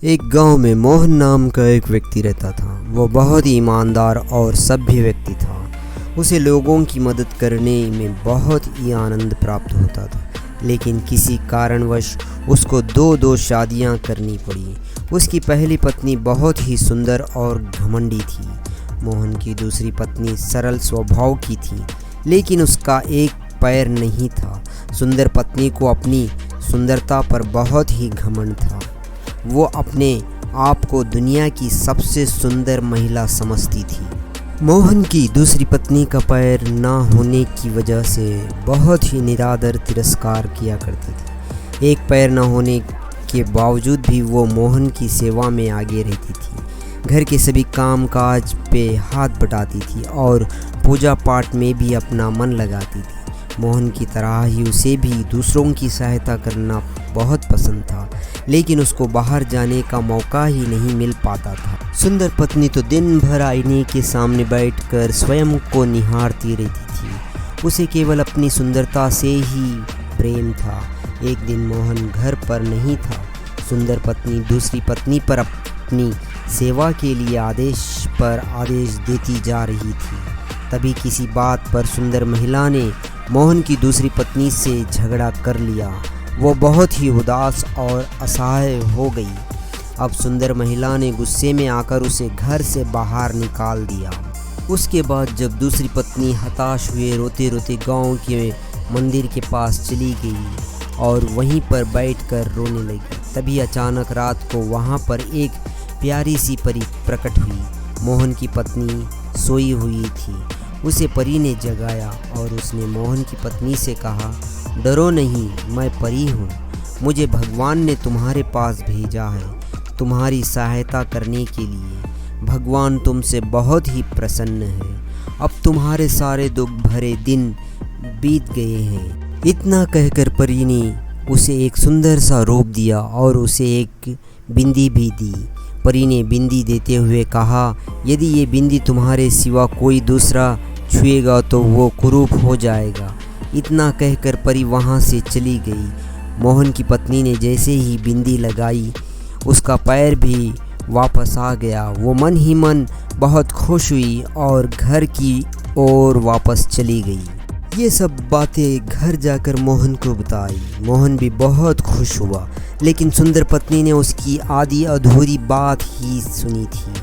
एक गांव में मोहन नाम का एक व्यक्ति रहता था। वो बहुत ही ईमानदार और सभ्य व्यक्ति था। उसे लोगों की मदद करने में बहुत ही आनंद प्राप्त होता था, लेकिन किसी कारणवश उसको दो शादियां करनी पड़ी। उसकी पहली पत्नी बहुत ही सुंदर और घमंडी थी। मोहन की दूसरी पत्नी सरल स्वभाव की थी, लेकिन उसका एक पैर नहीं था। सुंदर पत्नी को अपनी सुंदरता पर बहुत ही घमंड था। वो अपने आप को दुनिया की सबसे सुंदर महिला समझती थी। मोहन की दूसरी पत्नी का पैर ना होने की वजह से बहुत ही निरादर तिरस्कार किया करती थी। एक पैर न होने के बावजूद भी वो मोहन की सेवा में आगे रहती थी। घर के सभी काम काज पे हाथ बटाती थी और पूजा पाठ में भी अपना मन लगाती थी। मोहन की तरह ही उसे भी दूसरों की सहायता करना बहुत पसंद था, लेकिन उसको बाहर जाने का मौका ही नहीं मिल पाता था। सुंदर पत्नी तो दिन भर आईने के सामने बैठकर स्वयं को निहारती रहती थी। उसे केवल अपनी सुंदरता से ही प्रेम था। एक दिन मोहन घर पर नहीं था। सुंदर पत्नी दूसरी पत्नी पर अपनी सेवा के लिए आदेश पर आदेश देती जा रही थी। तभी किसी बात पर सुंदर महिला ने मोहन की दूसरी पत्नी से झगड़ा कर लिया। वो बहुत ही उदास और असहाय हो गई। अब सुंदर महिला ने गुस्से में आकर उसे घर से बाहर निकाल दिया। उसके बाद जब दूसरी पत्नी हताश हुए रोते रोते गांव के मंदिर के पास चली गई और वहीं पर बैठकर रोने लगी, तभी अचानक रात को वहां पर एक प्यारी सी परी प्रकट हुई। मोहन की पत्नी सोई हुई थी। उसे परी ने जगाया और उसने मोहन की पत्नी से कहा, डरो नहीं, मैं परी हूँ। मुझे भगवान ने तुम्हारे पास भेजा है तुम्हारी सहायता करने के लिए। भगवान तुमसे बहुत ही प्रसन्न है। अब तुम्हारे सारे दुख भरे दिन बीत गए हैं। इतना कहकर परी ने उसे एक सुंदर सा रूप दिया और उसे एक बिंदी भी दी। परी ने बिंदी देते हुए कहा, यदि ये बिंदी तुम्हारे सिवा कोई दूसरा छुएगा तो वो कुरूप हो जाएगा। इतना कहकर परी वहाँ से चली गई। मोहन की पत्नी ने जैसे ही बिंदी लगाई, उसका पैर भी वापस आ गया। वो मन ही मन बहुत खुश हुई और घर की ओर वापस चली गई। ये सब बातें घर जाकर मोहन को बताई। मोहन भी बहुत खुश हुआ, लेकिन सुंदर पत्नी ने उसकी आधी अधूरी बात ही सुनी थी।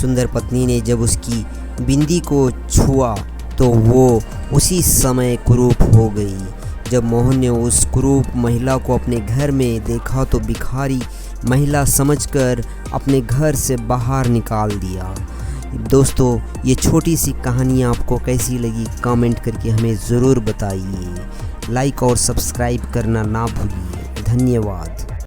सुंदर पत्नी ने जब उसकी बिंदी को छुआ तो वो उसी समय कुरूप हो गई। जब मोहन ने उस कुरूप महिला को अपने घर में देखा तो भिखारी महिला समझकर अपने घर से बाहर निकाल दिया। दोस्तों, ये छोटी सी कहानी आपको कैसी लगी कमेंट करके हमें ज़रूर बताइए। लाइक और सब्सक्राइब करना ना भूलिए। धन्यवाद।